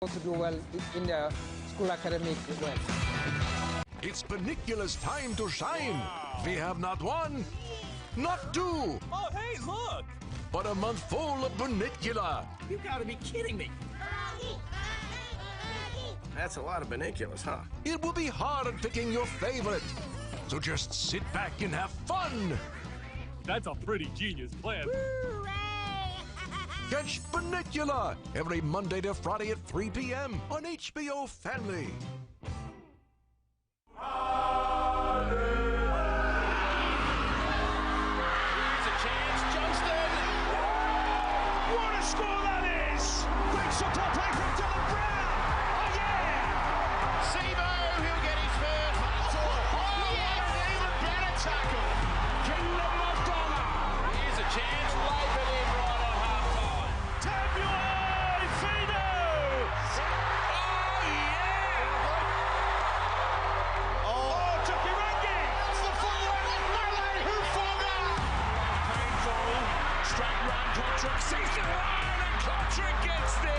to do well in the school academic well. It's Bicular's time to shine. Wow. We have not one, not two. Oh, hey, look! But a month full of Bicular. You gotta be kidding me. That's a lot of binoculars, huh? It will be hard picking your favorite. So just sit back and have fun. That's a pretty genius plan. Catch Bicular every Monday to Friday at 3 p.m. on HBO Family. Here's a chance, Johnston! What a score that is! Quick support play from Dylan Brown! Oh yeah! Sebo, he'll get his first. Oh, yes! What an even better tackle! Kingdom of Donna! Here's a chance, Labour in right on half-time. TVWAN, Fino! Oh yeah! Oh, Tukirangi! That's the forward! Malay Hufanga! Painful. Straight run, Kotrick sees the line, and Kotrick gets there!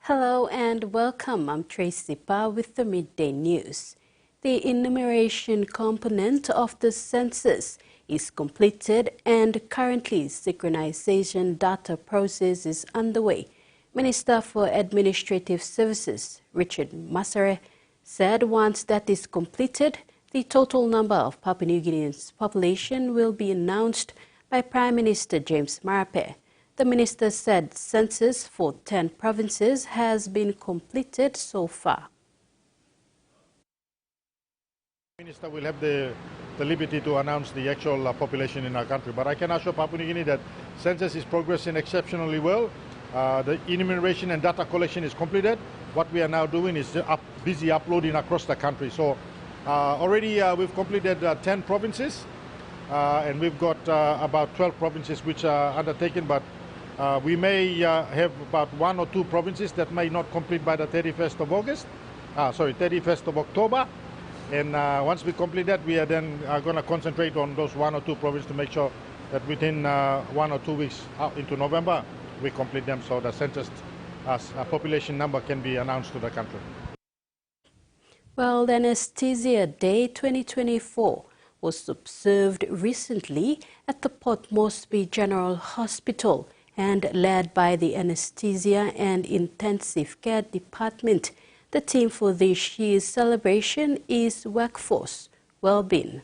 Hello and welcome. I'm Tracy Pa with the Midday News. The enumeration component of the census is completed and currently synchronization data process is underway. Minister for Administrative Services, Richard Masare, said once that is completed, the total number of Papua New Guineans' population will be announced by Prime Minister James Marape. The minister said census for 10 provinces has been completed so far. The Minister will have the liberty to announce the actual population in our country, but I can assure Papua New Guinea that census is progressing exceptionally well. The enumeration and data collection is completed. What we are now doing is busy uploading across the country. So already we've completed 10 provinces and we've got about 12 provinces which are undertaken, but we may have about 1 or 2 provinces that may not complete by the 31st of October. And once we complete that, we are then going to concentrate on those 1 or 2 provinces to make sure that within 1 or 2 weeks out into November, we complete them so the census population number can be announced to the country. Well, the Anesthesia Day 2024 was observed recently at the Port Moresby General Hospital and led by the Anesthesia and Intensive Care Department. The theme for this year's celebration is Workforce Wellbeing.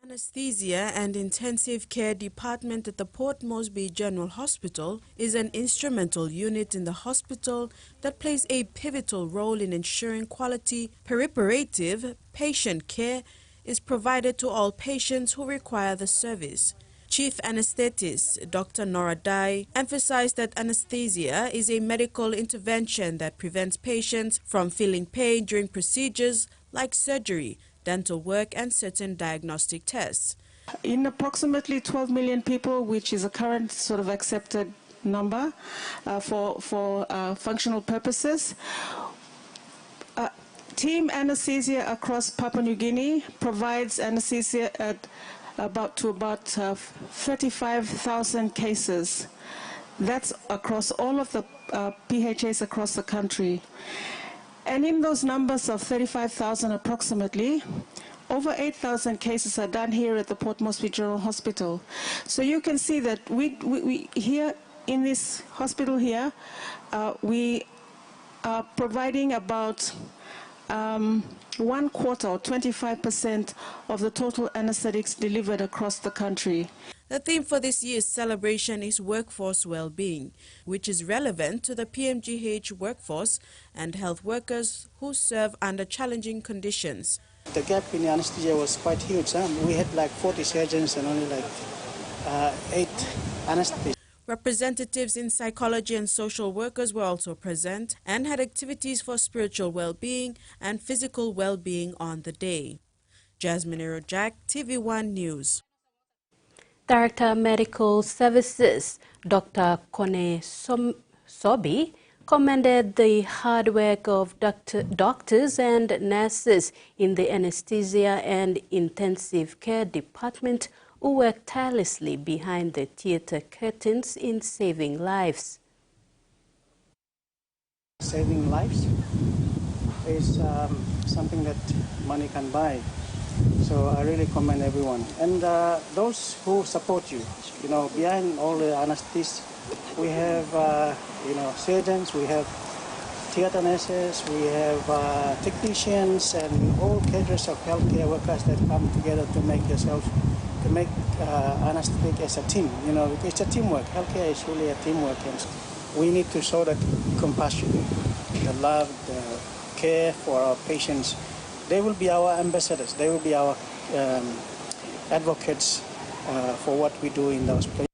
Anesthesia and Intensive Care Department at the Port Moresby General Hospital is an instrumental unit in the hospital that plays a pivotal role in ensuring quality, perioperative patient care is provided to all patients who require the service. Chief Anesthetist Dr. Nora Dai emphasized that anesthesia is a medical intervention that prevents patients from feeling pain during procedures like surgery, dental work, and certain diagnostic tests. In approximately 12 million people, which is a current sort of accepted number for functional purposes, Team Anesthesia across Papua New Guinea provides anesthesia at about 35,000 cases. That's across all of the PHAs across the country. And in those numbers of 35,000 approximately, over 8,000 cases are done here at the Port Moresby General Hospital. So you can see that we here in this hospital here, we are providing about 1/4 or 25% of the total anesthetics delivered across the country. The theme for this year's celebration is workforce well-being, which is relevant to the PMGH workforce and health workers who serve under challenging conditions. The gap in anesthesia was quite huge. We had like 40 surgeons and only like 8 anesthetists. Representatives in psychology and social workers were also present and had activities for spiritual well-being and physical well-being on the day. Jasmine Irojak, TV1 News. Director Medical Services, Dr. Con Sobi, commended the hard work of doctors and nurses in the anesthesia and intensive care department who work tirelessly behind the theatre curtains in saving lives. Saving lives is something that money can buy. So I really commend everyone. And those who support you, behind all the anesthetists, we have, surgeons, we have theatre nurses, we have technicians and all cadres of healthcare workers that come together to make anesthetic as a team. It's a teamwork. Healthcare is really a teamwork. And we need to show that compassion, the love, the care for our patients. They will be our ambassadors. They will be our advocates for what we do in those places.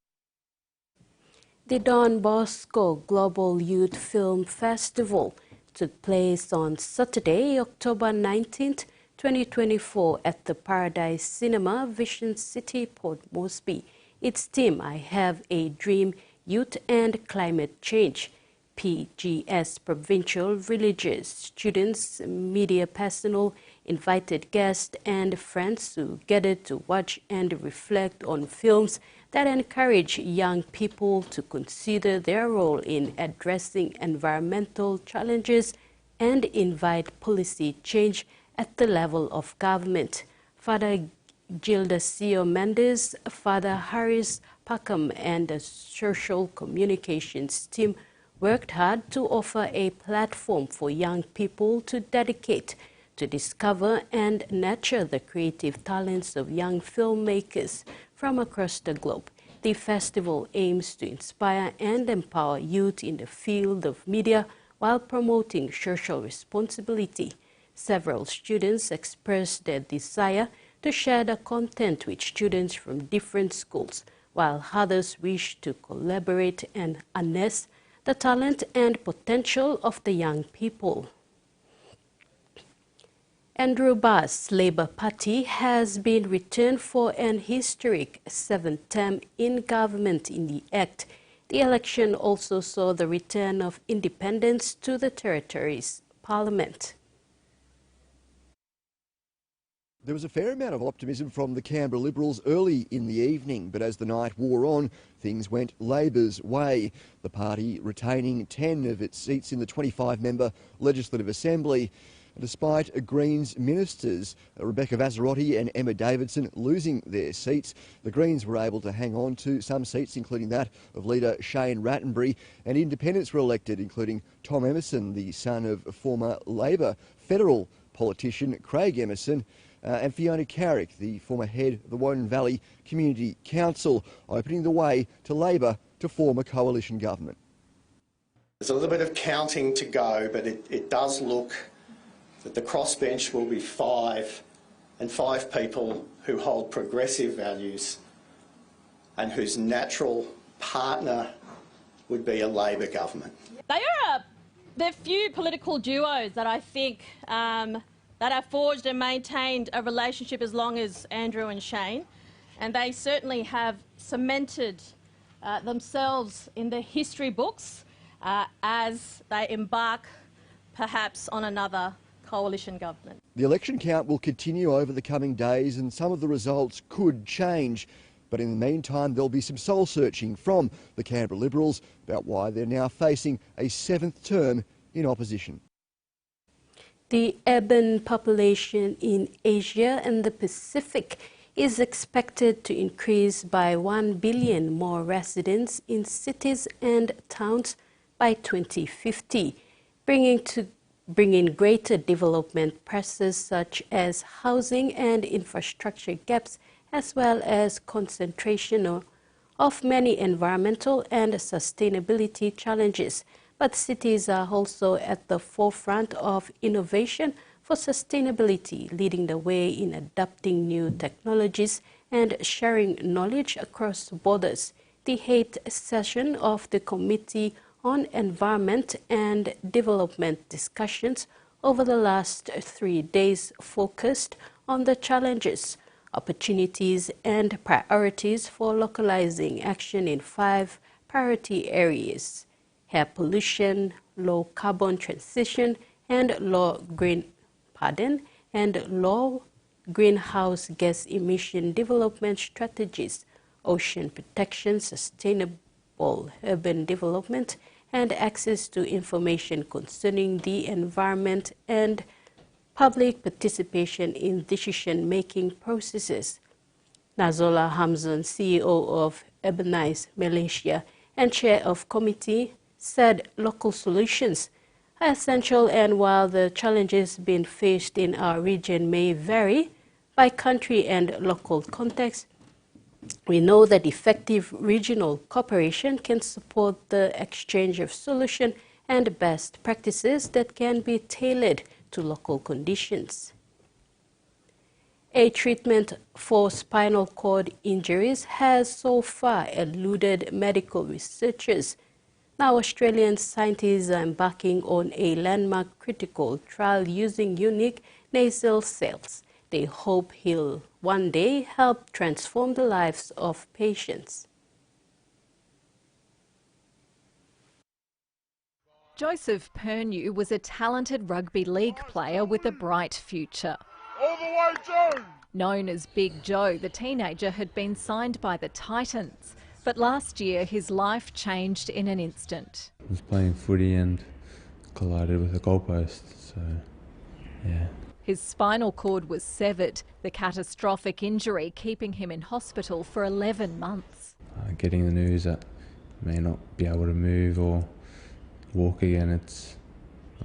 The Don Bosco Global Youth Film Festival took place on Saturday, October 19th, 2024 at the Paradise Cinema, Vision City, Port Moresby. Its theme, I Have a Dream, Youth and Climate Change. PGS provincial religious students, media personnel, invited guests and friends who gathered to watch and reflect on films that encourage young people to consider their role in addressing environmental challenges and invite policy change at the level of government. Father Gildasio Mendes, Father Harris Packham and the social communications team worked hard to offer a platform for young people to dedicate, to discover and nurture the creative talents of young filmmakers from across the globe. The festival aims to inspire and empower youth in the field of media while promoting social responsibility. Several students expressed their desire to share the content with students from different schools, while others wish to collaborate and harness the talent and potential of the young people. Andrew Barr's Labour Party has been returned for an historic 7th term in government in the Act. The election also saw the return of independence to the territory's parliament. There was a fair amount of optimism from the Canberra Liberals early in the evening, but as the night wore on, things went Labor's way. The party retaining 10 of its seats in the 25-member Legislative Assembly. Despite Greens ministers Rebecca Vazzarotti and Emma Davidson losing their seats, the Greens were able to hang on to some seats, including that of leader Shane Rattenbury, and independents were elected, including Tom Emerson, the son of former Labor federal politician Craig Emerson, and Fiona Carrick, the former head of the Warren Valley Community Council, opening the way to Labor to form a coalition government. There's a little bit of counting to go, but it does look that the crossbench will be 5 people who hold progressive values and whose natural partner would be a Labor government. They're few political duos that I think that have forged and maintained a relationship as long as Andrew and Shane, and they certainly have cemented themselves in the history books as they embark perhaps on another coalition government. The election count will continue over the coming days and some of the results could change. But in the meantime, there'll be some soul searching from the Canberra Liberals about why they're now facing a 7th term in opposition. The urban population in Asia and the Pacific is expected to increase by 1 billion more residents in cities and towns by 2050, bringing greater development pressures such as housing and infrastructure gaps, as well as concentration of many environmental and sustainability challenges. But cities are also at the forefront of innovation for sustainability, leading the way in adopting new technologies and sharing knowledge across borders. The 8th session of the Committee on Environment and Development discussions over the last 3 days focused on the challenges, opportunities and priorities for localizing action in 5 priority areas: air pollution, low carbon transition, and low greenhouse gas emission development strategies, ocean protection, sustainable urban development, and access to information concerning the environment and public participation in decision-making processes. Nazola Hamzon, CEO of Urbanize Malaysia and chair of committee, said local solutions are essential, and while the challenges being faced in our region may vary by country and local context, we know that effective regional cooperation can support the exchange of solutions and best practices that can be tailored to local conditions. A treatment for spinal cord injuries has so far eluded medical researchers. Now, Australian scientists are embarking on a landmark critical trial using unique nasal cells. They hope he'll one day help transform the lives of patients. Joseph Pernew was a talented rugby league player with a bright future. All the way, Joe! Known as Big Joe, the teenager had been signed by the Titans. But last year, his life changed in an instant. I was playing footy and collided with a goalpost, so yeah. His spinal cord was severed, the catastrophic injury keeping him in hospital for 11 months. Getting the news that I may not be able to move or walk again, it's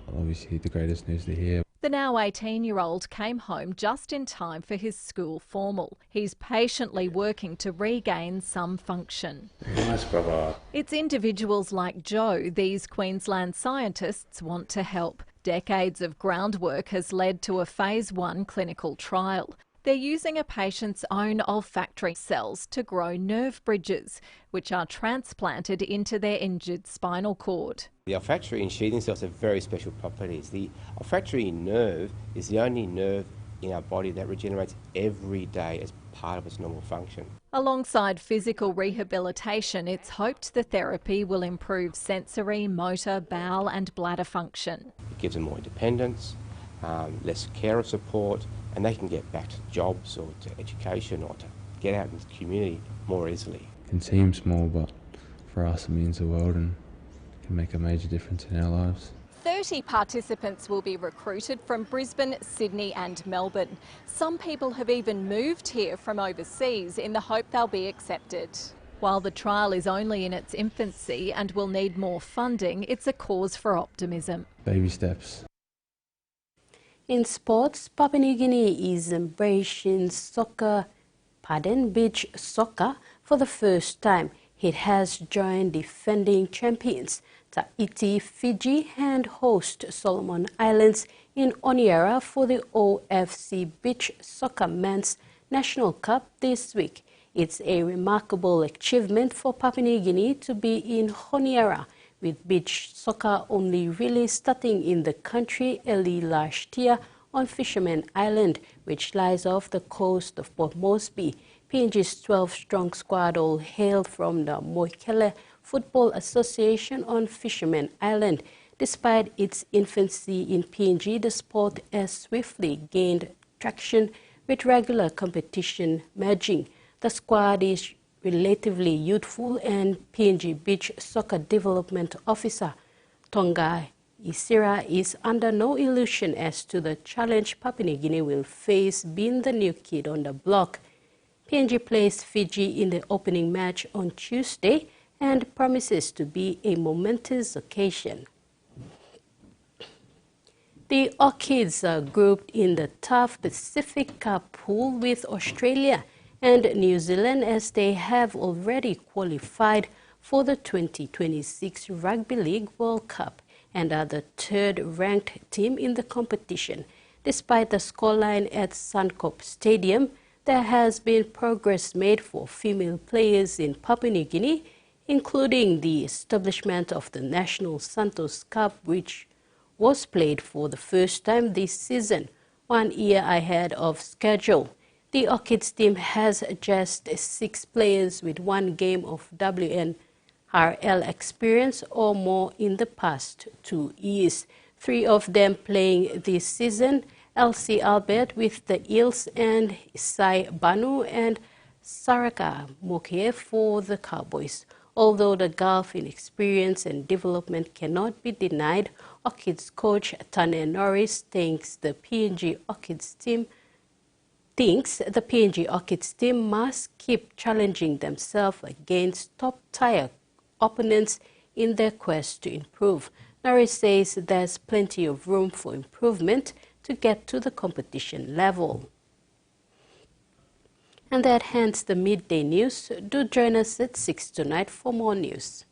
obviously the greatest news to hear. The now 18-year-old came home just in time for his school formal. He's patiently working to regain some function. Nice, brother. It's individuals like Joe these Queensland scientists want to help. Decades of groundwork has led to a Phase 1 clinical trial. They're using a patient's own olfactory cells to grow nerve bridges, which are transplanted into their injured spinal cord. The olfactory and sheathing cells have very special properties. The olfactory nerve is the only nerve in our body that regenerates every day as part of its normal function. Alongside physical rehabilitation, it's hoped the therapy will improve sensory, motor, bowel and bladder function. It gives them more independence, less carer support, and they can get back to jobs or to education or to get out in the community more easily. It can seem small, but for us it means the world and can make a major difference in our lives. 30 participants will be recruited from Brisbane, Sydney and Melbourne. Some people have even moved here from overseas in the hope they'll be accepted. While the trial is only in its infancy and will need more funding, it's a cause for optimism. Baby steps. In sports, Papua New Guinea is embracing beach soccer for the first time. It has joined defending champions Tahiti, Fiji and host Solomon Islands in Honiara for the OFC Beach Soccer Men's National Cup this week. It's a remarkable achievement for Papua New Guinea to be in Honiara, with beach soccer only really starting in the country early last year on Fisherman Island, which lies off the coast of Port Moresby. PNG's 12-strong squad all hail from the Moikele Football Association on Fisherman Island. Despite its infancy in PNG, the sport has swiftly gained traction with regular competition merging. The squad is relatively youthful, and PNG Beach Soccer Development Officer Tonga Isira is under no illusion as to the challenge Papua New Guinea will face being the new kid on the block. PNG plays Fiji in the opening match on Tuesday and promises to be a momentous occasion. The Orchids are grouped in the tough Pacific Cup pool with Australia and New Zealand, as they have already qualified for the 2026 Rugby League World Cup and are the third-ranked team in the competition. Despite the scoreline at Suncorp Stadium, there has been progress made for female players in Papua New Guinea, including the establishment of the National Santos Cup, which was played for the first time this season, 1 year ahead of schedule. The Orchids team has just 6 players with 1 game of WNRL experience or more in the past 2 years, 3 of them playing this season: Elsie Albert with the Eels and Isai Banu and Saraka Mokie for the Cowboys. Although the gulf in experience and development cannot be denied, Orchids coach Tane Norris thinks the PNG Orchids team must keep challenging themselves against top-tier opponents in their quest to improve. Norris says there's plenty of room for improvement to get to the competition level. And that ends the midday news. Do join us at 6 tonight for more news.